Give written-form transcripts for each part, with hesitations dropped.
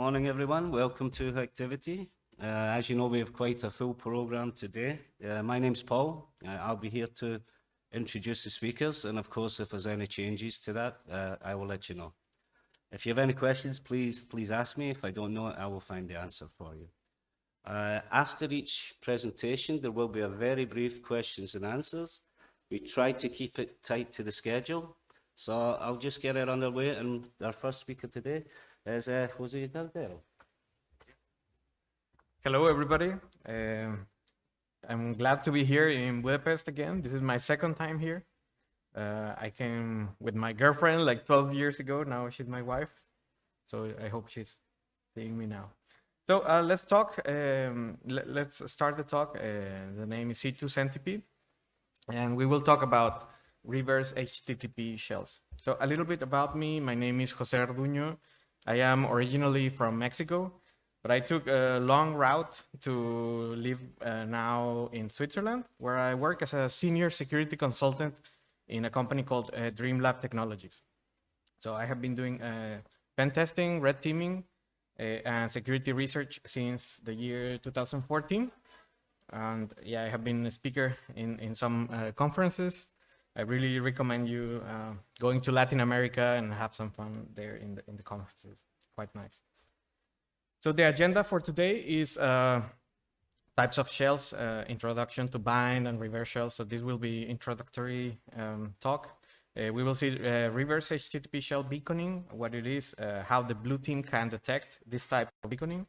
Morning, everyone. Welcome to Hacktivity. As you know, we have quite a full program today. My name's Paul. I'll be here to introduce the speakers, and of course, if there's any changes to that, I will let you know. If you have any questions, please ask me. If I don't know it, I will find the answer for you. After each presentation, there will be a very brief questions and answers. We try to keep it tight to the schedule. So I'll just get it underway, and our first speaker today is Jose Caldero. Hello, everybody. I'm glad to be here in Budapest again. This is my second time here. I came with my girlfriend like 12 years ago. Now she's my wife. So I hope she's seeing me now. So let's talk. Let's start the talk. The name is C2Centipede. And we will talk about reverse HTTP shells. So a little bit about me. My name is Jose Garduño. I am originally from Mexico, but I took a long route to live now in Switzerland, where I work as a senior security consultant in a company called DreamLab Technologies. So I have been doing pen testing, red teaming, and security research since the year 2014. And yeah, I have been a speaker in some conferences. I really recommend you going to Latin America and have some fun there in the conferences. Quite nice. So the agenda for today is types of shells, introduction to bind and reverse shells. So this will be introductory talk. We will see reverse HTTP shell beaconing, what it is, how the blue team can detect this type of beaconing,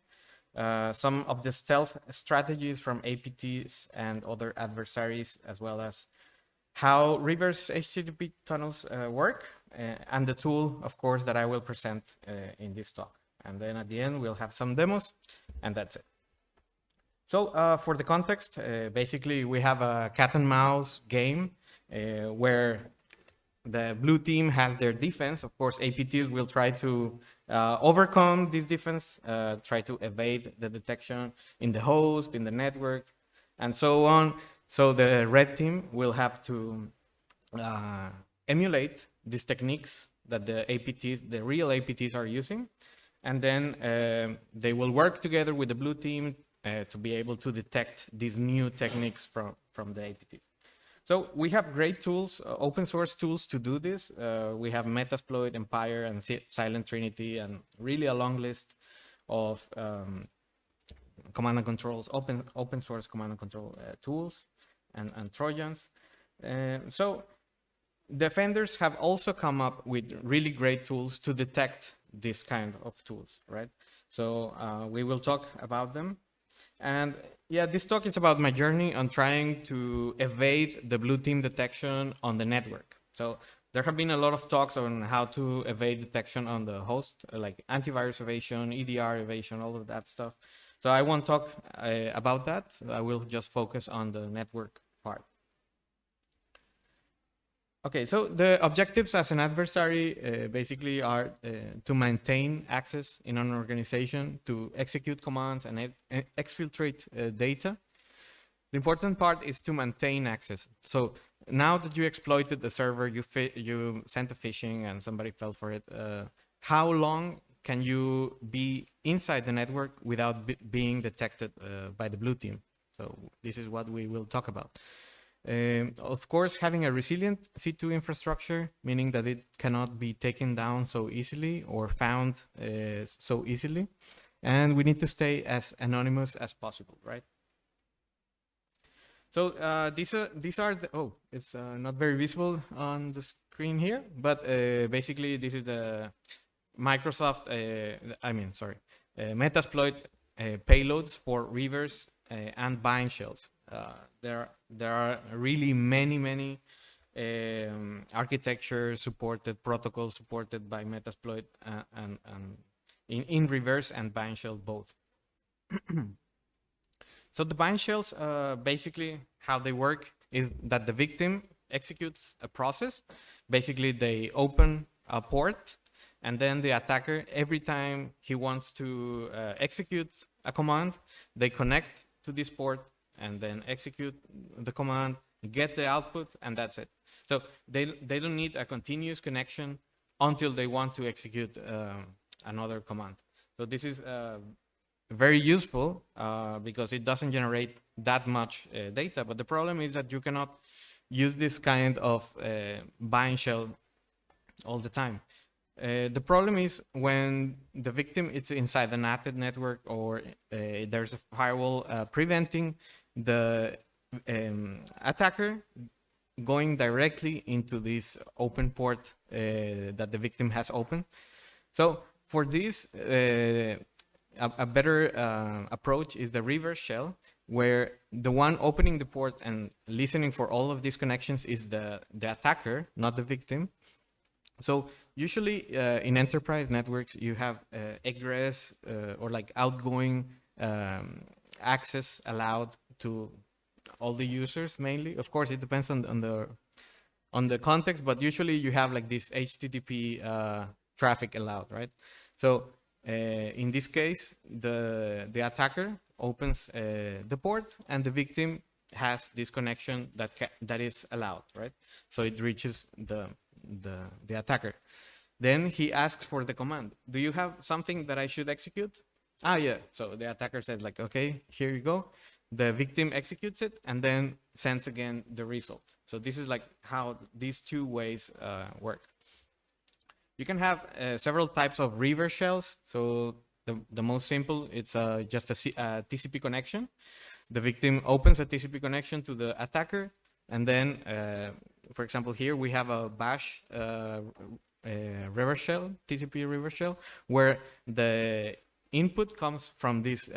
some of the stealth strategies from APTs and other adversaries, as well as how reverse HTTP tunnels work, and the tool, of course, that I will present in this talk. And then at the end, we'll have some demos, and that's it. So for the context, basically, we have a cat and mouse game where the blue team has their defense. Of course, APTs will try to overcome this defense, try to evade the detection in the host, in the network, and so on. So the red team will have to emulate these techniques that the APTs, the real APTs, are using. And then they will work together with the blue team to be able to detect these new techniques from the APTs. So we have great tools, open source tools to do this. We have Metasploit, Empire, and Silent Trinity, and really a long list of command and controls, open source command and control tools and trojans. So defenders have also come up with really great tools to detect this kind of tools, right? So we will talk about them. And yeah, this talk is about my journey on trying to evade the blue team detection on the network. So there have been a lot of talks on how to evade detection on the host, like antivirus evasion, EDR evasion, all of that stuff. So I won't talk about that. I will just focus on the network part. Okay, so the objectives as an adversary basically are to maintain access in an organization, to execute commands and exfiltrate data. The important part is to maintain access. So now that you exploited the server, you sent a phishing and somebody fell for it, how long can you be inside the network without being detected by the blue team? So this is what we will talk about. Of course, having a resilient C2 infrastructure, meaning that it cannot be taken down so easily or found so easily. And we need to stay as anonymous as possible, right? So these are the, oh, it's not very visible on the screen here, but basically this is the Microsoft, Metasploit payloads for reverse and bind shells. There are really many architectures supported, protocols supported by Metasploit and in reverse and bind shell both. So the bind shells, basically how they work is that the victim executes a process. Basically they open a port, and then the attacker, every time he wants to execute a command, they connect to this port and then execute the command, get the output, and that's it. So they don't need a continuous connection until they want to execute another command. So this is very useful because it doesn't generate that much data. But the problem is that you cannot use this kind of bind shell all the time. The problem is when the victim is inside the NATed network or there's a firewall preventing the attacker going directly into this open port that the victim has opened. So for this, a better approach is the reverse shell, where the one opening the port and listening for all of these connections is the attacker, not the victim. So usually in enterprise networks, you have egress or like outgoing access allowed to all the users mainly. Of course, it depends on the context, but usually you have like this HTTP traffic allowed, right? So in this case, the attacker opens the port and the victim has this connection that is allowed, right? So it reaches the attacker. Then he asks for the command. Do you have something that I should execute? Ah, yeah. So the attacker said like, okay, here you go. The victim executes it and then sends again the result. So this is like how these two ways work. You can have several types of reverse shells. So the most simple, it's just a TCP connection. The victim opens a TCP connection to the attacker. And then, for example, here we have a bash reverse shell, TCP reverse shell, where the input comes from this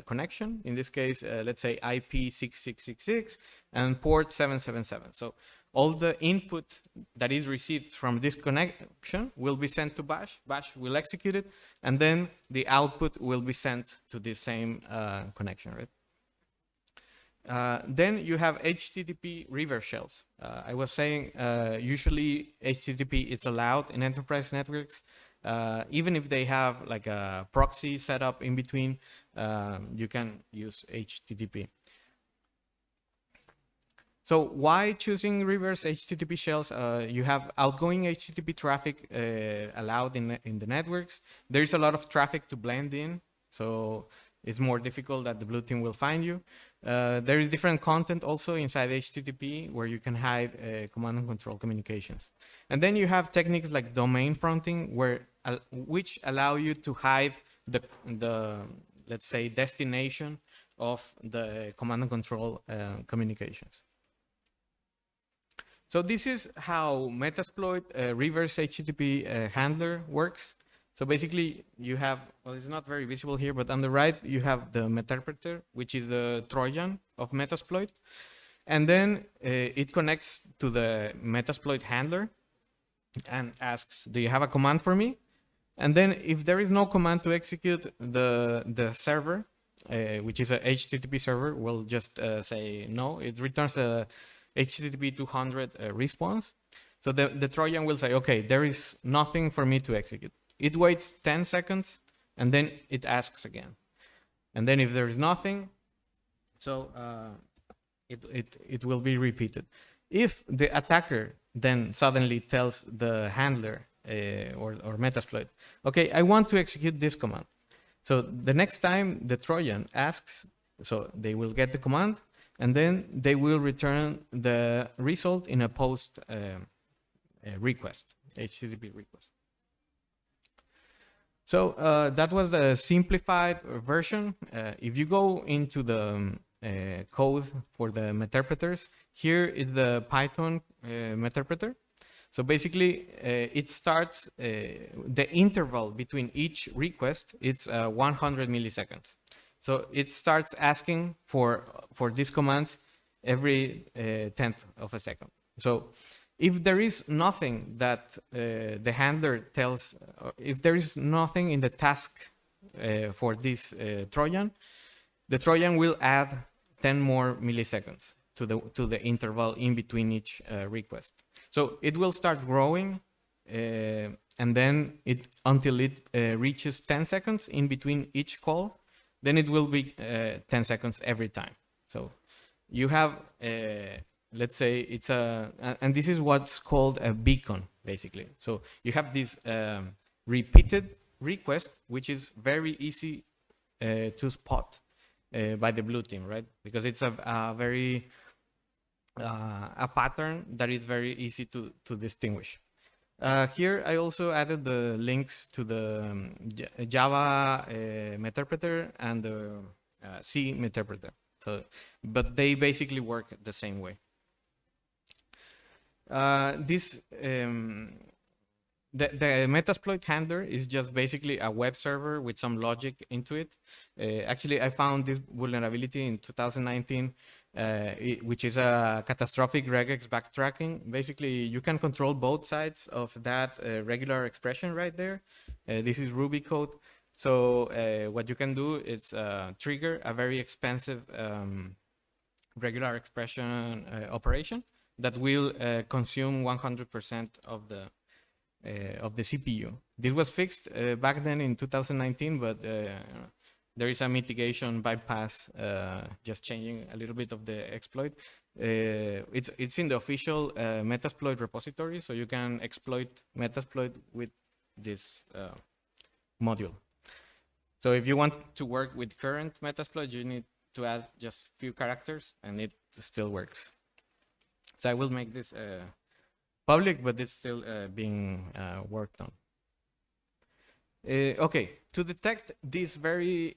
connection. In this case, let's say IP 6666 and port 777. So all the input that is received from this connection will be sent to bash. Bash will execute it, and then the output will be sent to the same connection, right? Then you have HTTP reverse shells. I was saying usually HTTP is allowed in enterprise networks. Even if they have like a proxy setup in between, you can use HTTP. So why choosing reverse HTTP shells? You have outgoing HTTP traffic allowed in the networks. There is a lot of traffic to blend in, so it's more difficult that the blue team will find you. There is different content also inside HTTP where you can hide command and control communications. And then you have techniques like domain fronting, which allow you to hide the let's say destination of the command and control communications. So this is how Metasploit reverse HTTP handler works. So basically you have, well, it's not very visible here, but on the right you have the Meterpreter, which is the Trojan of Metasploit. And then it connects to the Metasploit handler and asks, do you have a command for me? And then if there is no command to execute, the server, which is a HTTP server, will just say no. It returns a HTTP 200 response. So the Trojan will say, okay, there is nothing for me to execute. It waits 10 seconds and then it asks again. And then if there is nothing, so it will be repeated. If the attacker then suddenly tells the handler or Metasploit, okay, I want to execute this command. So the next time the Trojan asks, so they will get the command and then they will return the result in a post request, HTTP request. So that was the simplified version. If you go into the code for the Meterpreters, here is the Python Meterpreter. So basically, it starts, the interval between each request, it's 100 milliseconds. So it starts asking for these commands every 10th of a second. So if there is nothing that the handler tells, if there is nothing in the task for this Trojan, the Trojan will add 10 more milliseconds to the interval in between each request. So it will start growing, and then until it reaches 10 seconds in between each call, then it will be 10 seconds every time. So you have, let's say it's and this is what's called a beacon, basically. So you have this repeated request, which is very easy to spot by the blue team, right? Because it's a very a pattern that is very easy to distinguish. Here I also added the links to the Java meterpreter and the C meterpreter. So, but they basically work the same way. The Metasploit handler is just basically a web server with some logic into it. Actually, I found this vulnerability in 2019, which is a catastrophic regex backtracking. Basically, you can control both sides of that regular expression right there. This is Ruby code. So what you can do is trigger a very expensive regular expression operation that will consume 100% of the CPU. This was fixed back then in 2019, but there is a mitigation bypass, just changing a little bit of the exploit. It's in the official Metasploit repository, so you can exploit Metasploit with this module. So if you want to work with current Metasploit, you need to add just few characters, and it still works. So I will make this public, but it's still being worked on. Okay, to detect this very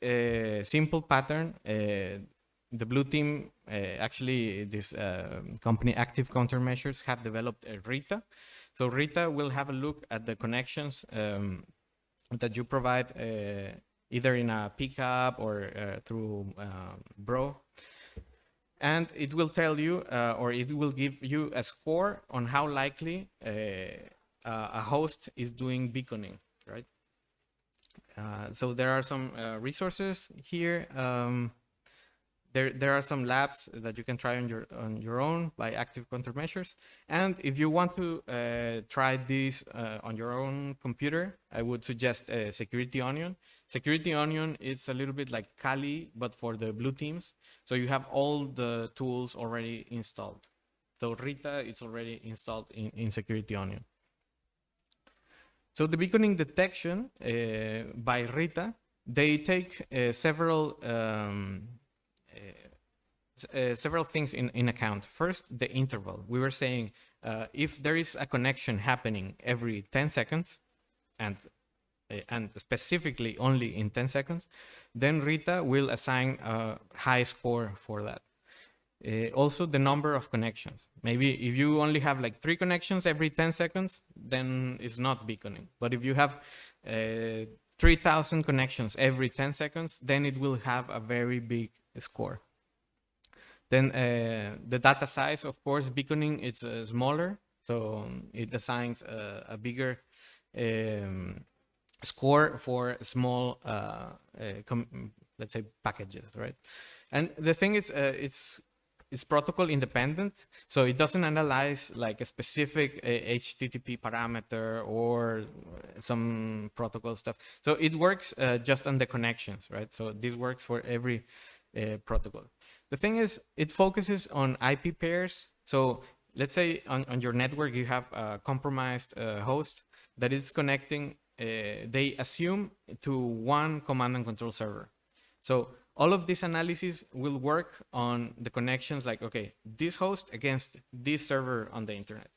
simple pattern, the blue team, actually this company Active Countermeasures have developed Rita. So Rita will have a look at the connections that you provide either in a pickup or through Bro. And it will tell you, or it will give you a score on how likely a host is doing beaconing, right? So there are some resources here. There are some labs that you can try on your own by Active Countermeasures. And if you want to try this on your own computer, I would suggest Security Onion. Security Onion is a little bit like Kali, but for the blue teams. So you have all the tools already installed. So Rita is already installed in Security Onion. So the beaconing detection by Rita, they take several things in account. First, the interval. We were saying if there is a connection happening every 10 seconds, and specifically only in 10 seconds, then Rita will assign a high score for that. Also, the number of connections. Maybe if you only have like 3 connections every 10 seconds, then it's not beaconing. But if you have 3,000 connections every 10 seconds, then it will have a very big score. Then the data size, of course, beaconing, it's smaller. So it assigns a bigger score for small, let's say, packages, right? And the thing is, it's protocol independent, so it doesn't analyze like a specific HTTP parameter or some protocol stuff. So it works just on the connections, right? So this works for every protocol. The thing is, it focuses on IP pairs. So let's say on your network, you have a compromised host that is connecting, they assume to one command and control server. So all of this analysis will work on the connections like, okay, this host against this server on the internet,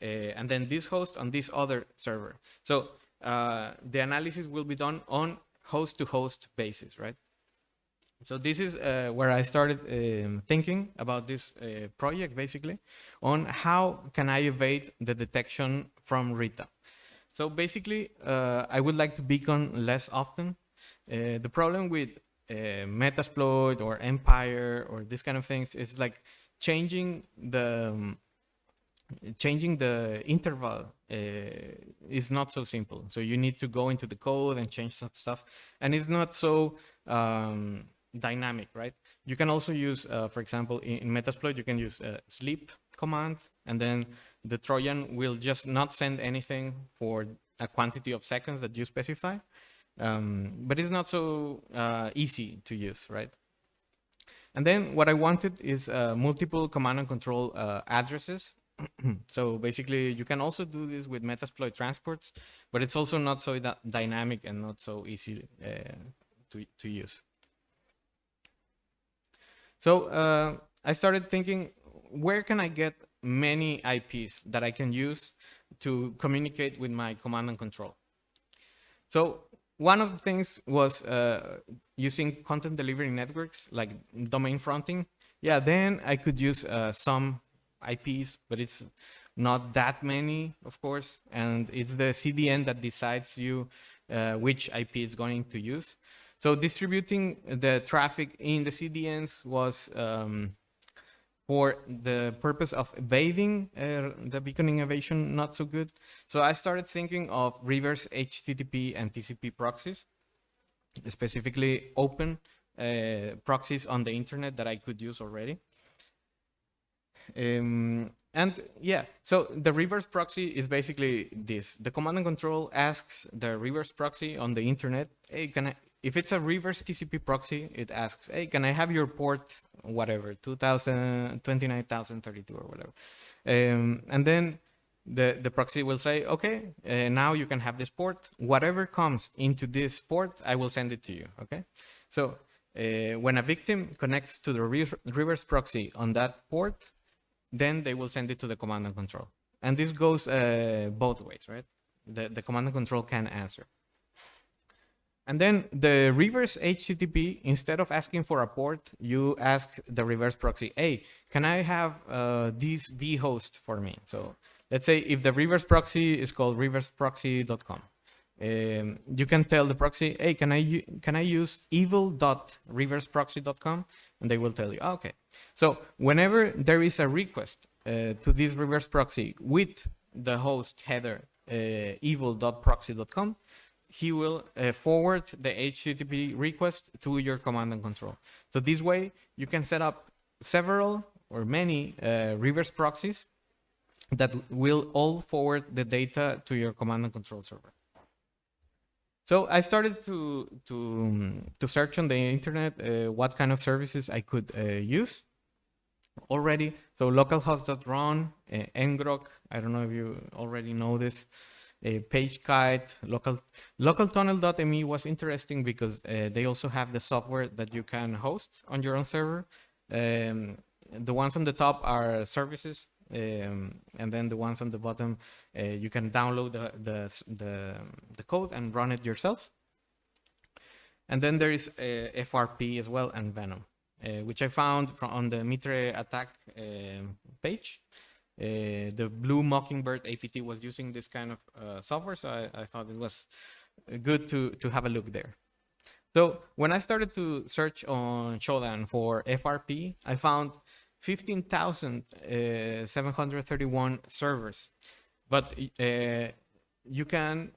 and then this host on this other server. So the analysis will be done on host-to-host basis, right? So this is where I started thinking about this project, basically, on how can I evade the detection from Rita. So basically, I would like to beacon less often. The problem with Metasploit or Empire or this kind of things is like changing the interval is not so simple. So you need to go into the code and change some stuff, and it's not so dynamic, right? You can also use, for example, in Metasploit, you can use sleep command, and then the Trojan will just not send anything for a quantity of seconds that you specify. But it's not so easy to use, right? And then what I wanted is multiple command and control addresses So basically, you can also do this with Metasploit transports, but it's also not so dynamic and not so easy to use. So I started thinking, where can I get many IPs that I can use to communicate with my command and control? So one of the things was using content delivery networks like domain fronting. Yeah, then I could use some IPs, but it's not that many, of course. And it's the CDN that decides you which IP is going to use. So distributing the traffic in the CDNs was for the purpose of evading the beaconing evasion not so good. So I started thinking of reverse HTTP and TCP proxies, specifically open proxies on the internet that I could use already. And yeah, so the reverse proxy is basically this. The command and control asks the reverse proxy on the internet, hey, if it's a reverse TCP proxy, it asks, hey, can I have your port, whatever, 29,032 or whatever. And then the proxy will say, okay, now you can have this port. Whatever comes into this port, I will send it to you, okay? So when a victim connects to the reverse proxy on that port, then they will send it to the command and control. And this goes both ways, right? The command and control can answer. And then the reverse HTTP, instead of asking for a port, you ask the reverse proxy, hey, can I have this vhost for me? So let's say if the reverse proxy is called reverseproxy.com, you can tell the proxy, hey, can I use evil.reverseproxy.com? And they will tell you, oh, okay. So whenever there is a request to this reverse proxy with the host header evil.proxy.com, he will forward the HTTP request to your command and control. So this way, you can set up several or many reverse proxies that will all forward the data to your command and control server. So I started to search on the internet what kind of services I could use already. So localhost.run, ngrok, I don't know if you already know this, PageKite, localtunnel.me was interesting because they also have the software that you can host on your own server. The ones on the top are services, and then the ones on the bottom, you can download the code and run it yourself. And then there is FRP as well and Venom, which I found on the Mitre attack page. The Blue Mockingbird APT was using this kind of software, so I thought it was good to have a look there. So when I started to search on Shodan for FRP, I found 15,731 servers, but you can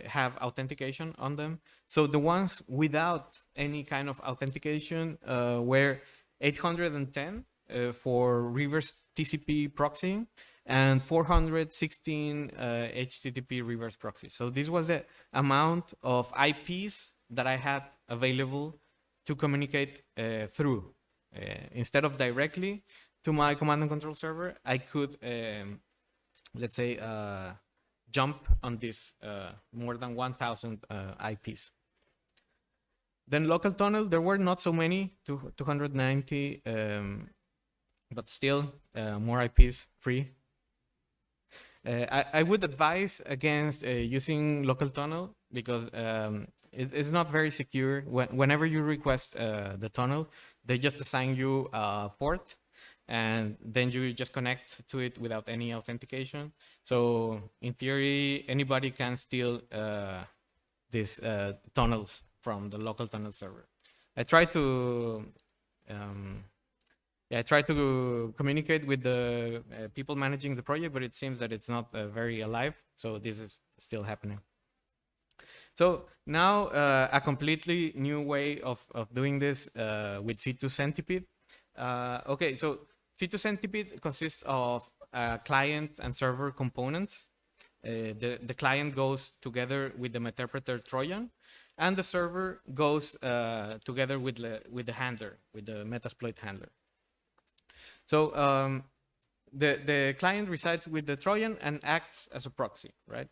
have authentication on them. So the ones without any kind of authentication were 810 for reverse TCP proxying and 416 HTTP reverse proxy. So this was the amount of IPs that I had available to communicate through. Instead of directly to my command and control server, I could, let's say, jump on this more than 1,000 IPs. Then local tunnel, there were not so many, 290, but still more IPs free. I would advise against using local tunnel because it's not very secure. Whenever you request the tunnel, they just assign you a port and then you just connect to it without any authentication. So in theory, anybody can steal these tunnels from the local tunnel server. I tried to communicate with the people managing the project, but it seems that it's not very alive. So this is still happening. So now a completely new way of doing this with C2Centipede. Okay, so C2Centipede consists of client and server components. The client goes together with the interpreter Trojan, and the server goes together with the handler, with the Metasploit handler. So the client resides with the Trojan and acts as a proxy, right?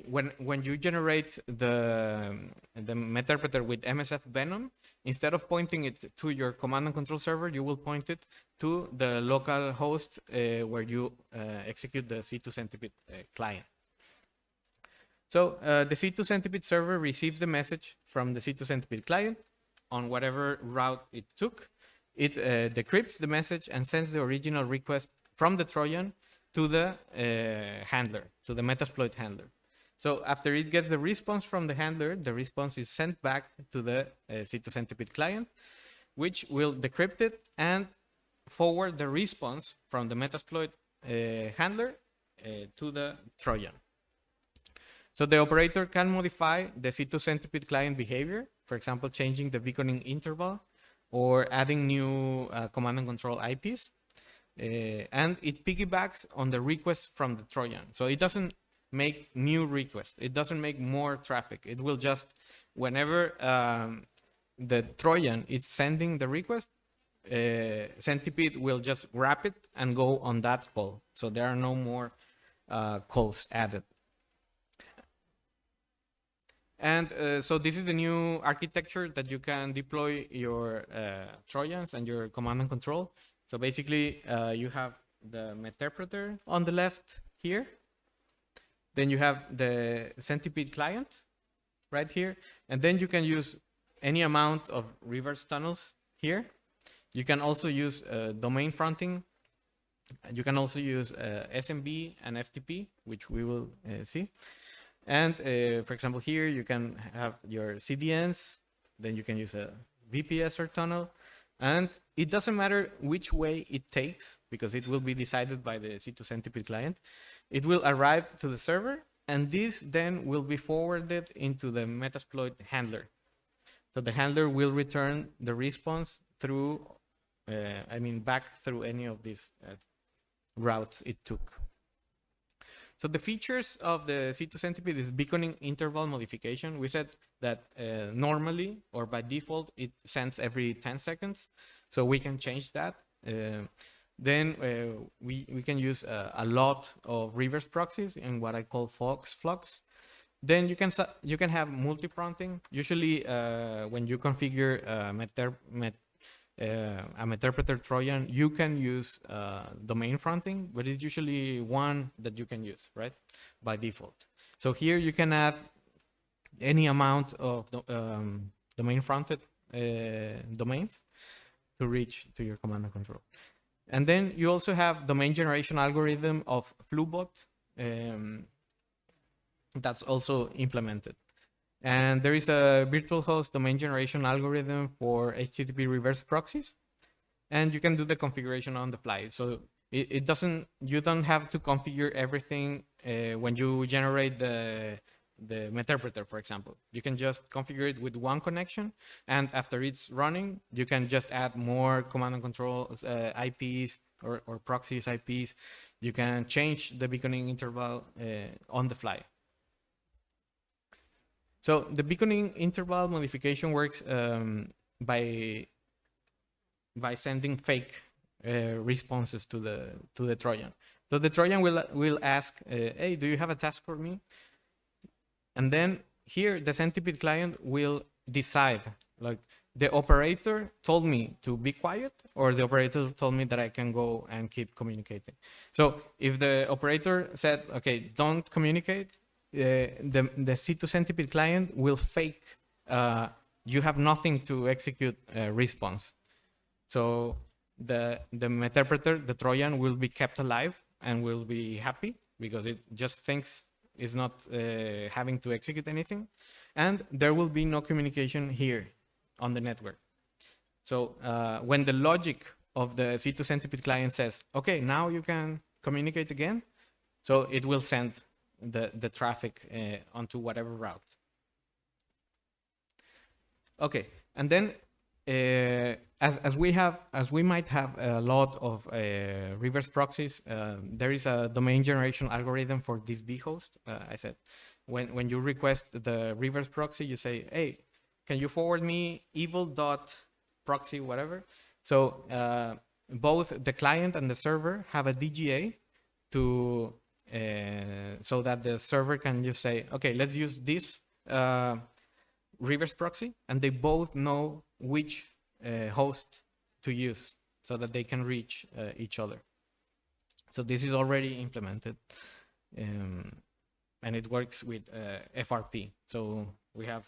When you generate the meterpreter with MSF Venom, instead of pointing it to your command and control server, you will point it to the local host where you execute the C2Centipede client. So the C2Centipede server receives the message from the C2Centipede client on whatever route it took. It decrypts the message and sends the original request from the Trojan to the handler, to the Metasploit handler. So after it gets the response from the handler, the response is sent back to the C2Centipede client, which will decrypt it and forward the response from the Metasploit handler to the Trojan. So the operator can modify the C2Centipede client behavior, for example, changing the beaconing interval or adding new command and control IPs. And it piggybacks on the request from the Trojan. So it doesn't make new requests. It doesn't make more traffic. It will just, whenever the Trojan is sending the request, Centipede will just wrap it and go on that call. So there are no more calls added. And so this is the new architecture that you can deploy your Trojans and your command and control. So basically, you have the meterpreter on the left here. Then you have the Centipede client right here. And then you can use any amount of reverse tunnels here. You can also use domain fronting. You can also use SMB and FTP, which we will see. And for example, here you can have your CDNs. Then you can use a VPSR tunnel. And it doesn't matter which way it takes, because it will be decided by the C2Centipede client. It will arrive to the server, and this then will be forwarded into the Metasploit handler. So the handler will return the response through, back through any of these routes it took. So the features of the C2Centipede is beaconing interval modification. We said that normally or by default it sends every 10 seconds. So we can change that. Then we can use a lot of reverse proxies in what I call Fast Flux. Then you can have multi-prompting. Usually when you configure a meterpreter Trojan, you can use domain fronting, but it's usually one that you can use, right, by default. So here you can add any amount of domain fronted domains to reach to your command and control. And then you also have domain generation algorithm of FluBot that's also implemented. And there is a virtual host domain generation algorithm for HTTP reverse proxies. And you can do the configuration on the fly. So it doesn't, you don't have to configure everything when you generate the meterpreter, for example. You can just configure it with one connection. And after it's running, you can just add more command and control IPs or proxies IPs. You can change the beaconing interval on the fly. So the beaconing interval modification works by sending fake responses to the Trojan. So the Trojan will ask, "Hey, do you have a task for me?" And then here the Centipede client will decide, like, the operator told me to be quiet, or the operator told me that I can go and keep communicating. So if the operator said, "Okay, don't communicate," the C2Centipede client will fake you have nothing to execute a response. So the meterpreter, the Trojan, will be kept alive and will be happy because it just thinks it's not having to execute anything. And there will be no communication here on the network. So when the logic of the C2Centipede client says, "Okay, now you can communicate again," so it will send the traffic onto whatever route. Okay, and then as we might have a lot of reverse proxies, there is a domain generation algorithm for this vhost. I said when you request the reverse proxy, you say, "Hey, can you forward me evil.proxy whatever?" So both the client and the server have a DGA to so that the server can just say, okay, let's use this reverse proxy, and they both know which host to use so that they can reach each other. So this is already implemented, and it works with FRP. So we have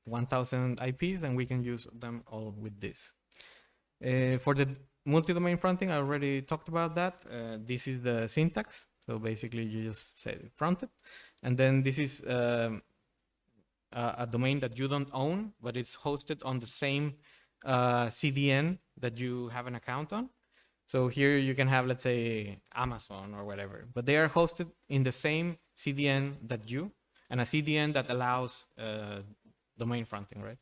1,000 IPs, and we can use them all with this. For the multi-domain fronting, I already talked about that. This is the syntax. So basically, you just say fronted, and then this is a domain that you don't own, but it's hosted on the same CDN that you have an account on. So here you can have, let's say, Amazon or whatever, but they are hosted in the same CDN that you, and a CDN that allows domain fronting, right?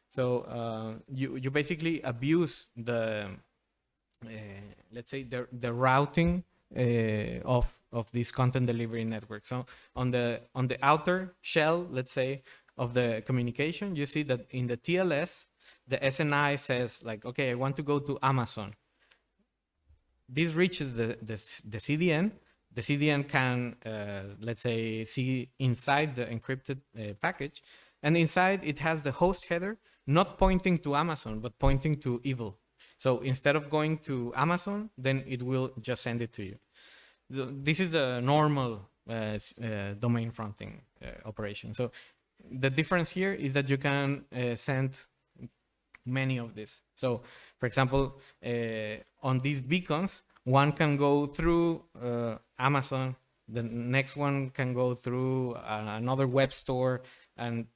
So you basically abuse the, let's say, the routing of this content delivery network. So on the outer shell, let's say, of the communication, you see that in the TLS, the SNI says like, okay, I want to go to Amazon. This reaches the CDN. The CDN can, let's say, see inside the encrypted package, and inside it has the host header, not pointing to Amazon, but pointing to evil. So instead of going to Amazon, then it will just send it to you. This is the normal domain fronting operation. So the difference here is that you can send many of these. So for example, on these beacons, one can go through Amazon, the next one can go through another web store, and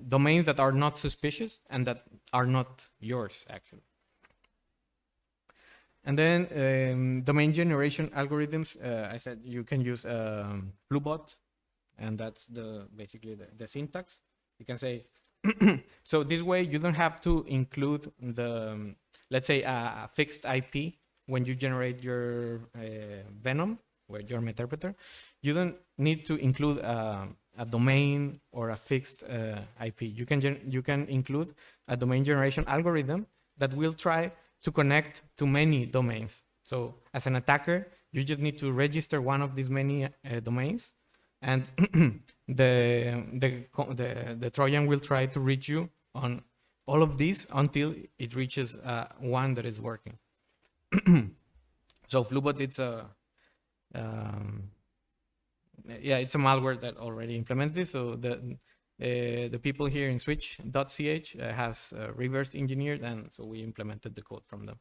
domains that are not suspicious and that are not yours, actually. And then domain generation algorithms, I said you can use Flubot, and that's basically the syntax. You can say, so this way you don't have to include the, let's say, a fixed IP when you generate your Venom, or your Meterpreter. You don't need to include a domain or a fixed IP. You can include a domain generation algorithm that will try to connect to many domains. So as an attacker, you just need to register one of these many domains, and the Trojan will try to reach you on all of these until it reaches one that is working. So Flubot, it's it's a malware that already implements this. So the people here in switch.ch has reverse engineered, and so we implemented the code from them.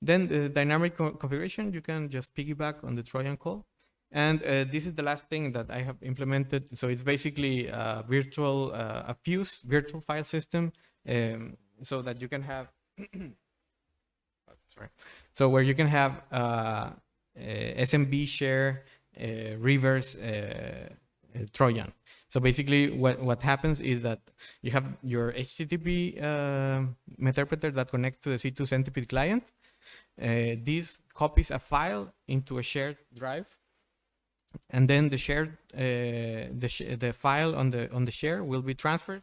Then the dynamic configuration, you can just piggyback on the Trojan call. And this is the last thing that I have implemented. So it's basically a fuse virtual file system, so that you can have, so where you can have SMB share reverse Trojan. So basically what happens is that you have your HTTP Meterpreter that connects to the C2Centipede client. This copies a file into a shared drive, and then the shared the file on the share will be transferred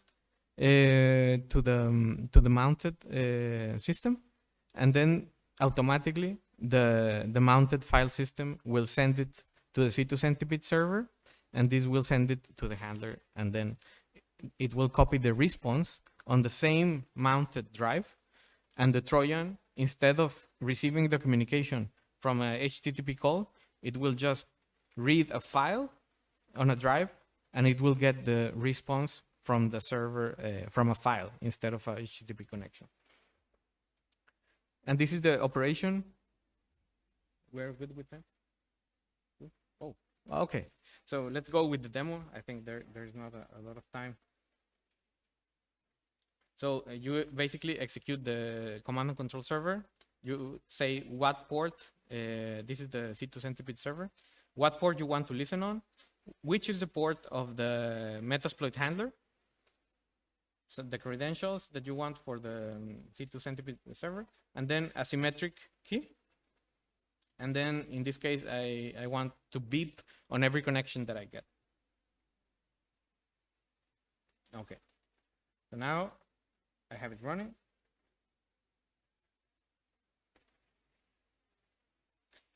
to the mounted system, and then automatically the mounted file system will send it to the C2Centipede server, and this will send it to the handler, and then it will copy the response on the same mounted drive, and the Trojan, instead of receiving the communication from a HTTP call, it will just read a file on a drive, and it will get the response from the server from a file instead of a HTTP connection. And this is the operation. We're good with that? Oh, okay. So let's go with the demo. I think there's not a lot of time. So you basically execute the command and control server. You say what port, this is the C2Centipede server, what port you want to listen on, which is the port of the Metasploit handler, so the credentials that you want for the C2Centipede server, and then a symmetric key. And then in this case, I want to beep on every connection that I get. Okay, so now I have it running.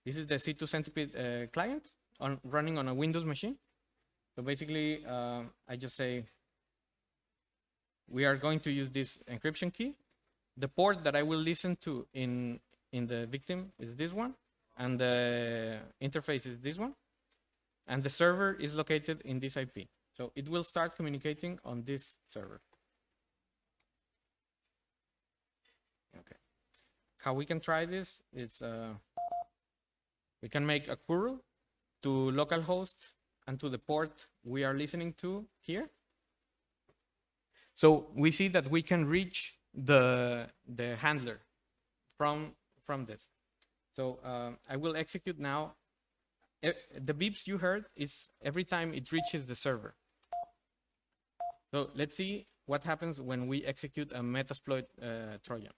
This is the C2Centipede client running on a Windows machine. So basically, I just say, we are going to use this encryption key. The port that I will listen to in the victim is this one, and the interface is this one, and the server is located in this IP. So it will start communicating on this server. Okay. How we can try this is we can make a curl to localhost and to the port we are listening to here. So we see that we can reach the handler from this. So I will execute now. The beeps you heard is every time it reaches the server. So let's see what happens when we execute a Metasploit Trojan.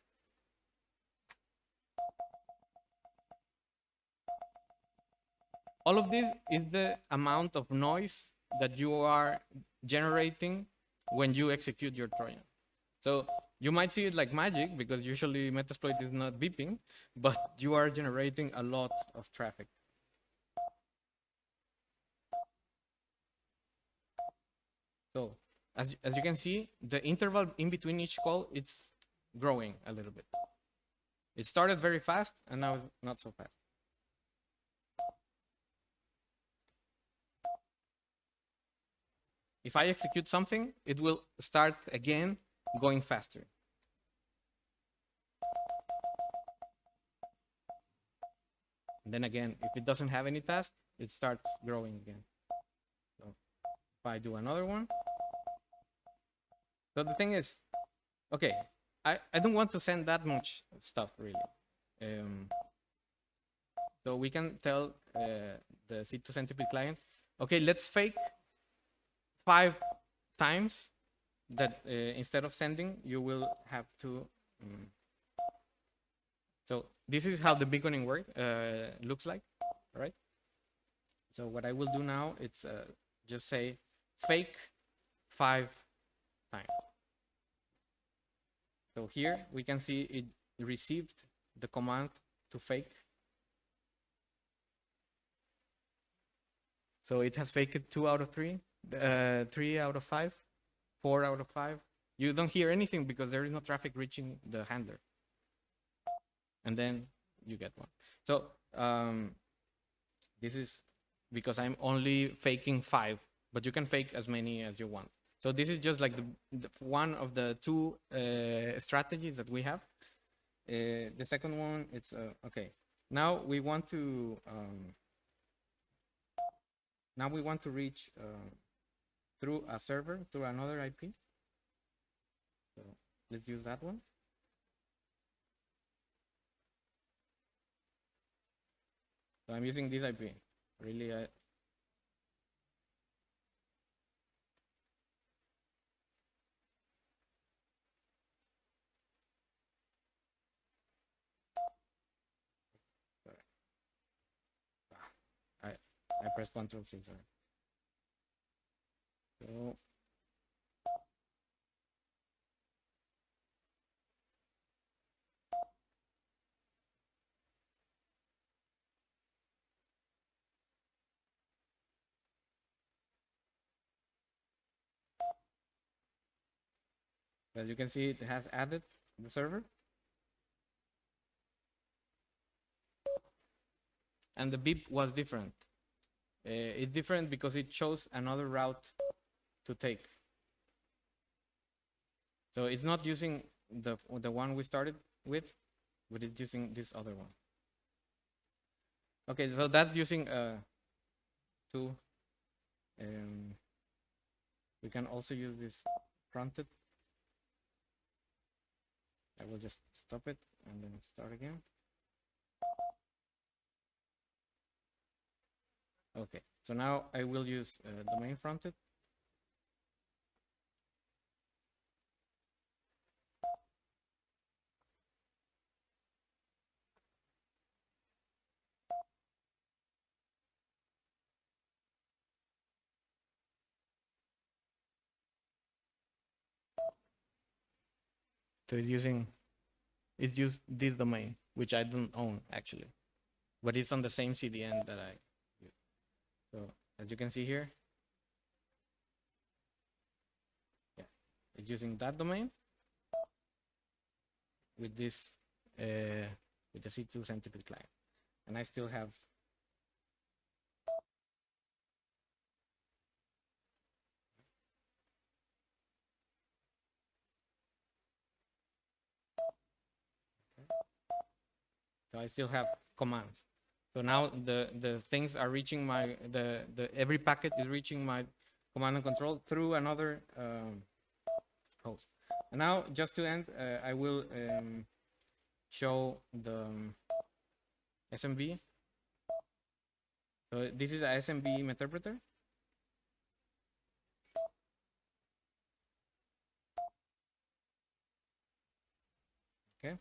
All of this is the amount of noise that you are generating when you execute your Trojan. So you might see it like magic because usually Metasploit is not beeping, but you are generating a lot of traffic. So as you can see, the interval in between each call, it's growing a little bit. It started very fast and now it's not so fast. If I execute something, it will start again going faster. And then again, if it doesn't have any task, it starts growing again. So if I do another one. So the thing is, okay, I don't want to send that much stuff really. So we can tell the C2Centipede client, okay, let's fake 5 times that instead of sending, you will have to. So this is how the beaconing looks like, right? So what I will do now, it's just say fake 5 times. So here we can see it received the command to fake. So it has faked 2 out of 3, 3 out of 5, 4 out of 5. You don't hear anything because there is no traffic reaching the handler. And then you get one. So this is because I'm only faking 5, but you can fake as many as you want. So this is just like the one of the 2 strategies that we have. The second one, it's okay. Now we want to reach through a server, through another IP. So let's use that one. So I'm using this IP. Really, I pressed Ctrl+C, sorry. So as you can see, it has added the server. And the beep was different. It's different because it chose another route to take. So it's not using the one we started with, but it's using this other one. Okay, so that's using 2. We can also use this fronted. I will just stop it and then start again. Okay, so now I will use domain fronted. So it's used this domain, which I don't own actually. but it's on the same CDN that I use. So as you can see here, yeah, it's using that domain with this with the C2Centipede client, and I still have so I still have commands. So now the things are reaching my every packet is reaching my command and control through another host. And now just to end, I will show the SMB. So this is a SMB interpreter. Okay.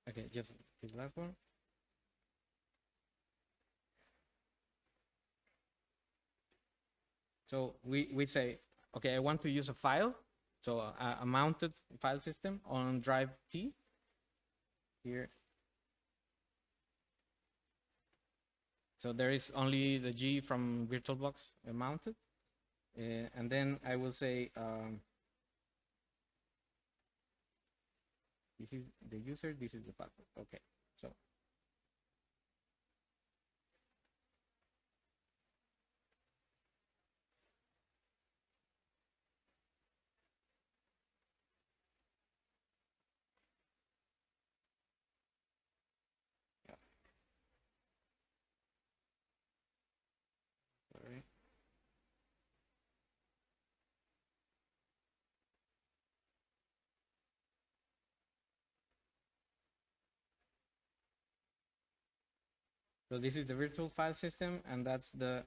Okay, just this last one. So we say, okay, I want to use a file, so a mounted file system on drive T here. So there is only the G from VirtualBox mounted. And then I will say, this is the user, this is the password. Okay, so. Yeah. Sorry. So this is the virtual file system, and that's the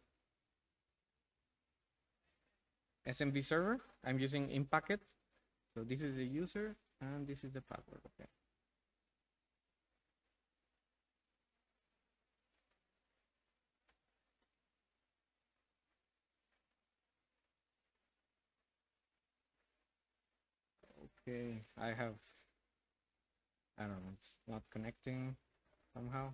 SMB server. I'm using in packet. So this is the user, and this is the password. Okay. Okay, I don't know, it's not connecting somehow.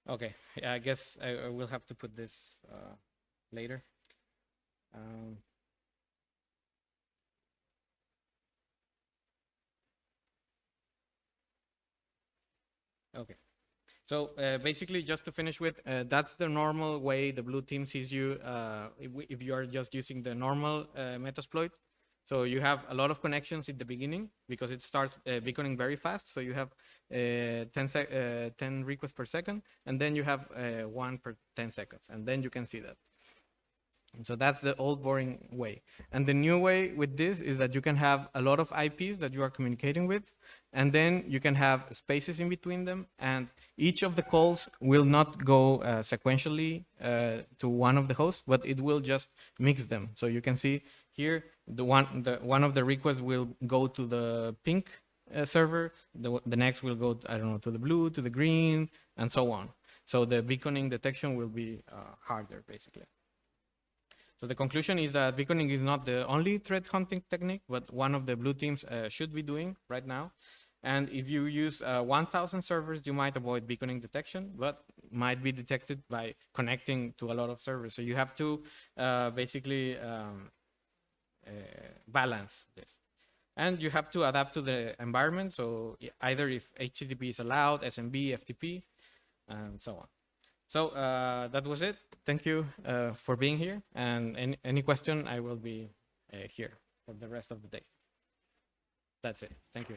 Okay, yeah, I guess I will have to put this later. Okay. So basically, just to finish with, that's the normal way the blue team sees you if you are just using the normal Metasploit. So you have a lot of connections in the beginning because it starts beaconing very fast. So you have 10 requests per second, and then you have 1 per 10 seconds, and then you can see that. And so that's the old boring way. And the new way with this is that you can have a lot of IPs that you are communicating with, and then you can have spaces in between them, and each of the calls will not go sequentially to one of the hosts, but it will just mix them. So you can see here one of the requests will go to the pink server, the next will go, I don't know, to the blue, to the green, and so on. So the beaconing detection will be harder, basically. So the conclusion is that beaconing is not the only threat hunting technique, but one of the blue teams should be doing right now. And if you use 1,000 servers, you might avoid beaconing detection, but might be detected by connecting to a lot of servers. So you have to basically balance this. And you have to adapt to the environment. So either if HTTP is allowed, SMB, FTP, and so on. So that was it. Thank you for being here. And any question, I will be here for the rest of the day. That's it. Thank you.